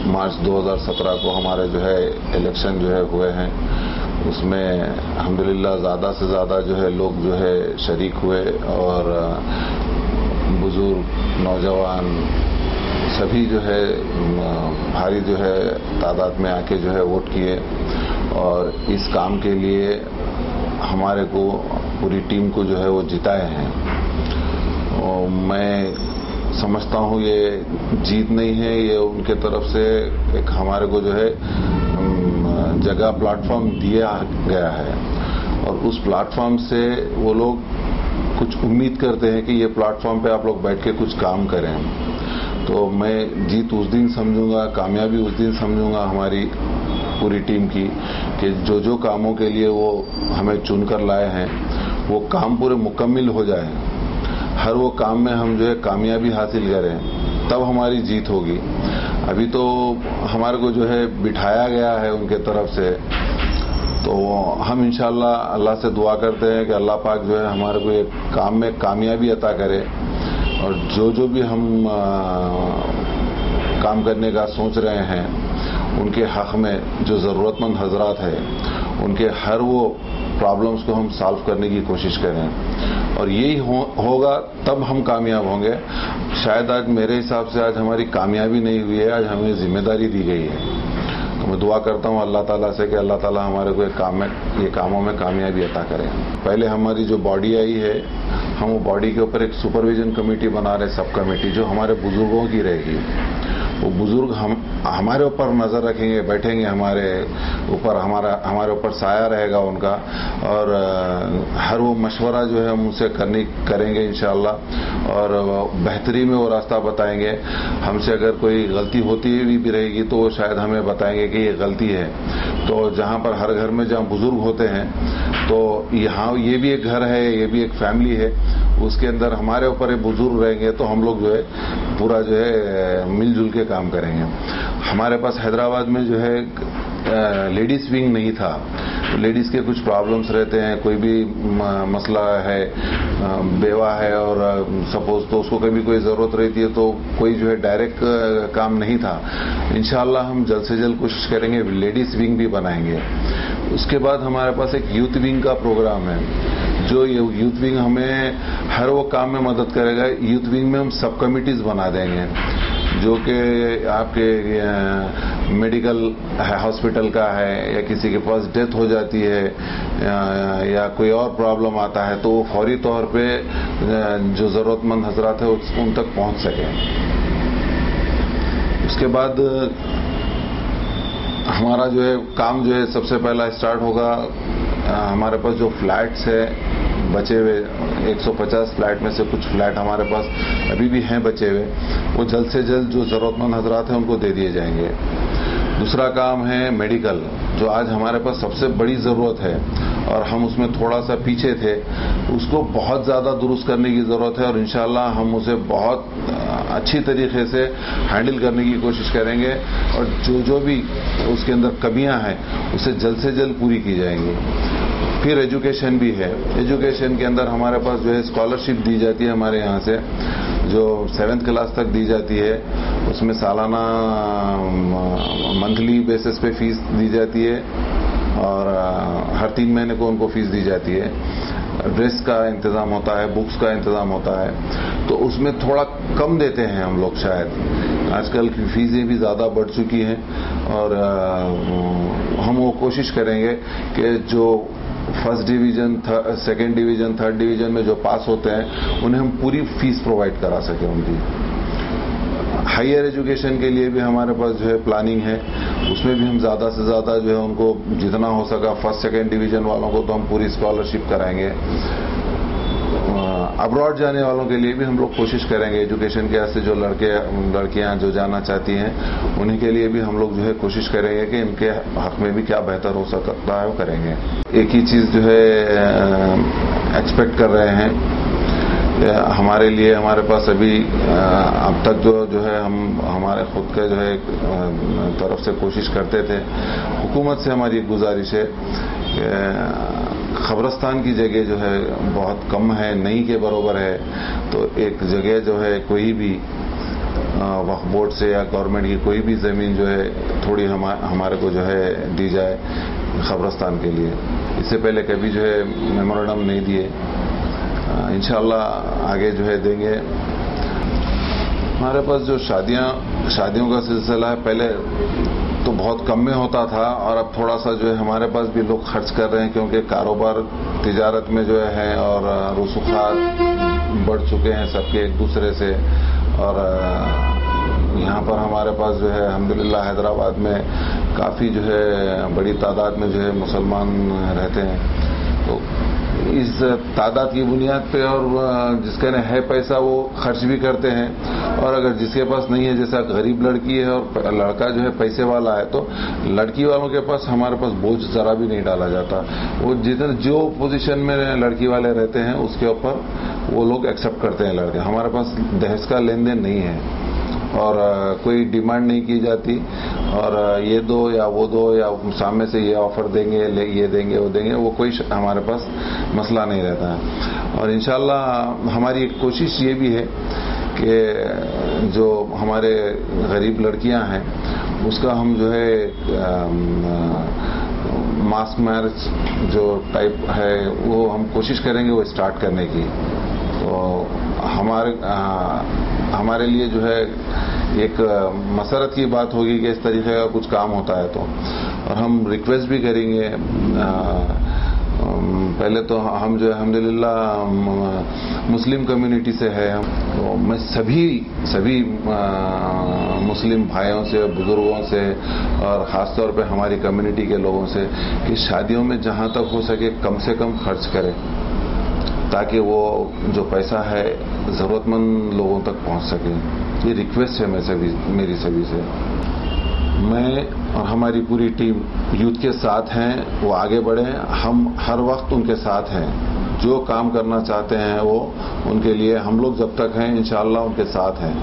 मार्च 2017 को हमारे जो है इलेक्शन जो है हुए हैं, उसमें अल्हम्दुलिल्लाह ज़्यादा से ज़्यादा जो है लोग जो है शरीक हुए और बुजुर्ग नौजवान सभी जो है भारी जो है तादाद में आके जो है वोट किए और इस काम के लिए हमारे को पूरी टीम को जो है वो जिताए हैं। और मैं समझता हूँ ये जीत नहीं है, ये उनके तरफ से एक हमारे को जो है जगह प्लेटफॉर्म दिया गया है और उस प्लेटफॉर्म से वो लोग कुछ उम्मीद करते हैं कि ये प्लेटफॉर्म पे आप लोग बैठ के कुछ काम करें। तो मैं जीत उस दिन समझूंगा, कामयाबी उस दिन समझूंगा हमारी पूरी टीम की कि जो जो कामों के लिए वो हमें चुनकर लाए हैं वो काम पूरे मुकम्मल हो जाए, हर वो काम में हम जो है कामयाबी हासिल करें, तब हमारी जीत होगी। अभी तो हमारे को जो है बिठाया गया है उनके तरफ से, तो हम इंशाल्लाह अल्लाह से दुआ करते हैं कि अल्लाह पाक जो है हमारे को एक काम में कामयाबी अता करे और जो भी हम काम करने का सोच रहे हैं उनके हक में जो ज़रूरतमंद हजरात है उनके हर वो प्रॉब्लम्स को हम सॉल्व करने की कोशिश करें और यही होगा तब हम कामयाब होंगे। शायद आज मेरे हिसाब से आज हमारी कामयाबी नहीं हुई है, आज हमें जिम्मेदारी दी गई है। तो मैं दुआ करता हूँ अल्लाह ताला से कि अल्लाह ताला हमारे को ये कामों में कामयाबी अता करें। पहले हमारी जो बॉडी आई है हम वो बॉडी के ऊपर एक सुपरविजन कमेटी बना रहे, सब कमेटी जो हमारे बुजुर्गों की रहेगी। वो बुजुर्ग हमारे ऊपर नजर रखेंगे, बैठेंगे हमारे ऊपर, हमारे ऊपर साया रहेगा उनका और हर वो मशवरा जो है हम उनसे करेंगे इंशाअल्लाह और बेहतरी में वो रास्ता बताएंगे। हमसे अगर कोई गलती होती भी रहेगी तो वो शायद हमें बताएंगे कि ये गलती है। तो जहाँ पर हर घर में जहाँ बुजुर्ग होते हैं तो यहाँ ये भी एक घर है, ये भी एक फैमिली है, उसके अंदर हमारे ऊपर बुजुर्ग रहेंगे तो हम लोग जो है पूरा जो है मिलजुल के काम करेंगे। हमारे पास हैदराबाद में जो है लेडीज विंग नहीं था, तो लेडीज के कुछ प्रॉब्लम्स रहते हैं, कोई भी मसला है, बेवा है और सपोज तो उसको कभी कोई ज़रूरत रहती है तो कोई जो है डायरेक्ट काम नहीं था। इंशाअल्लाह हम जल्द से जल्द कोशिश करेंगे लेडीज विंग भी बनाएंगे। उसके बाद हमारे पास एक यूथ विंग का प्रोग्राम है, जो यूथ विंग हमें हर वो काम में मदद करेगा। यूथ विंग में हम सब कमिटीज बना देंगे जो कि आपके मेडिकल हॉस्पिटल का है या किसी के पास डेथ हो जाती है या कोई और प्रॉब्लम आता है तो वो फौरी तौर पे जो ज़रूरतमंद हजरात है उन तक पहुंच सके। उसके बाद हमारा जो है काम जो है सबसे पहला स्टार्ट होगा, हमारे पास जो फ्लैट्स है बचे हुए 150 फ्लैट में से कुछ फ्लैट हमारे पास अभी भी हैं बचे हुए, वो जल्द से जल्द जो ज़रूरतमंद हजरात हैं उनको दे दिए जाएंगे। दूसरा काम है मेडिकल, जो आज हमारे पास सबसे बड़ी ज़रूरत है और हम उसमें थोड़ा सा पीछे थे, उसको बहुत ज़्यादा दुरुस्त करने की ज़रूरत है और इंशाअल्लाह हम उसे बहुत अच्छी तरीके से हैंडल करने की कोशिश करेंगे और जो भी उसके अंदर कमियां हैं उसे जल्द से जल्द पूरी की जाएंगी। फिर एजुकेशन भी है, एजुकेशन के अंदर हमारे पास जो है स्कॉलरशिप दी जाती है हमारे यहाँ से, जो 7th क्लास तक दी जाती है, उसमें सालाना मंथली बेसिस पे फीस दी जाती है और हर 3 महीने को उनको फीस दी जाती है। ड्रेस का इंतज़ाम होता है, बुक्स का इंतज़ाम होता है, तो उसमें थोड़ा कम देते हैं हम लोग। शायद आजकल की फीसें भी ज़्यादा बढ़ चुकी हैं और हम वो कोशिश करेंगे कि जो first division, second division, third division में जो पास होते हैं उन्हें हम पूरी फीस प्रोवाइड करा सकें उनकी। हायर एजुकेशन के लिए भी हमारे पास जो है प्लानिंग है, उसमें भी हम ज़्यादा से ज़्यादा जो है उनको जितना हो सका फर्स्ट सेकेंड डिवीज़न वालों को तो हम पूरी स्कॉलरशिप कराएंगे। अब्रॉड जाने वालों के लिए भी हम लोग कोशिश करेंगे, एजुकेशन के ऐसे जो लड़कियां जो जाना चाहती हैं उन्हीं के लिए भी हम लोग जो है कोशिश करेंगे कि इनके हक में भी क्या बेहतर हो सकता है वो करेंगे। एक ही चीज़ जो है एक्सपेक्ट कर रहे हैं हमारे लिए, हमारे पास अभी अब तक जो है हम हमारे खुद के जो है तरफ से कोशिश करते थे। हुकूमत से हमारी एक गुजारिश है, खबरस्तान की जगह जो है बहुत कम है, नहीं के बरोबर है, तो एक जगह जो है कोई भी وقف بورڈ سے یا گورنمنٹ کی کوئی بھی زمین جو ہے تھوڑی ہمارے کو جو ہے دی جائے قبرستان کے لیے. اس سے پہلے کبھی جو ہے میمورنڈم نہیں دیے. انشاءاللہ آگے جو ہے دیں گے. ہمارے پاس جو شادیوں کا سلسلہ ہے پہلے تو بہت کم میں ہوتا تھا اور اب تھوڑا سا جو ہے ہمارے پاس بھی لوگ خرچ کر رہے ہیں کیونکہ کاروبار تجارت میں جو ہے اور رسوخات بڑھ چکے ہیں سب کے ایک دوسرے سے. اور یہاں پر ہمارے پاس جو ہے الحمدللہ حیدرآباد میں کافی جو ہے بڑی تعداد میں جو ہے مسلمان رہتے ہیں. تو اس تعداد کی بنیاد پہ اور جس کا ہے پیسہ وہ خرچ بھی کرتے ہیں. اور اگر جس کے پاس نہیں ہے جیسا غریب لڑکی ہے اور لڑکا جو ہے پیسے والا ہے تو لڑکی والوں کے پاس ہمارے پاس بوجھ ذرا بھی نہیں ڈالا جاتا. وہ جو پوزیشن میں لڑکی والے رہتے ہیں اس کے اوپر وہ لوگ ایکسپٹ کرتے ہیں لڑکے. ہمارے پاس دہیج کا لین دین نہیں ہے اور کوئی ڈیمانڈ نہیں کی جاتی اور یہ دو یا وہ دو یا سامنے سے یہ آفر دیں گے یہ دیں گے وہ دیں گے وہ کوئی ہمارے پاس مسئلہ نہیں رہتا ہے. اور انشاءاللہ ہماری ایک کوشش یہ بھی ہے کہ جو ہمارے غریب لڑکیاں ہیں اس کا ہم جو ہے ماس میرج جو ٹائپ ہے وہ ہم کوشش کریں گے وہ اسٹارٹ کرنے کی. تو ہمارے لیے جو ہے ایک مسرت کی بات ہوگی کہ اس طریقے کا کچھ کام ہوتا ہے تو. اور ہم ریکویسٹ بھی کریں گے. پہلے تو ہم جو الحمدللہ مسلم کمیونٹی سے ہے. تو میں سبھی مسلم بھائیوں سے بزرگوں سے اور خاص طور پہ ہماری کمیونٹی کے لوگوں سے کہ شادیوں میں جہاں تک ہو سکے کم سے کم خرچ کریں تاکہ وہ جو پیسہ ہے ضرورت مند لوگوں تک پہنچ سکے. یہ ریکویسٹ ہے میری سبھی سے. میں اور ہماری پوری ٹیم یوتھ کے ساتھ ہیں. وہ آگے بڑھیں. ہم ہر وقت ان کے ساتھ ہیں. جو کام کرنا چاہتے ہیں وہ ان کے لیے ہم لوگ جب تک ہیں انشاءاللہ ان کے ساتھ ہیں.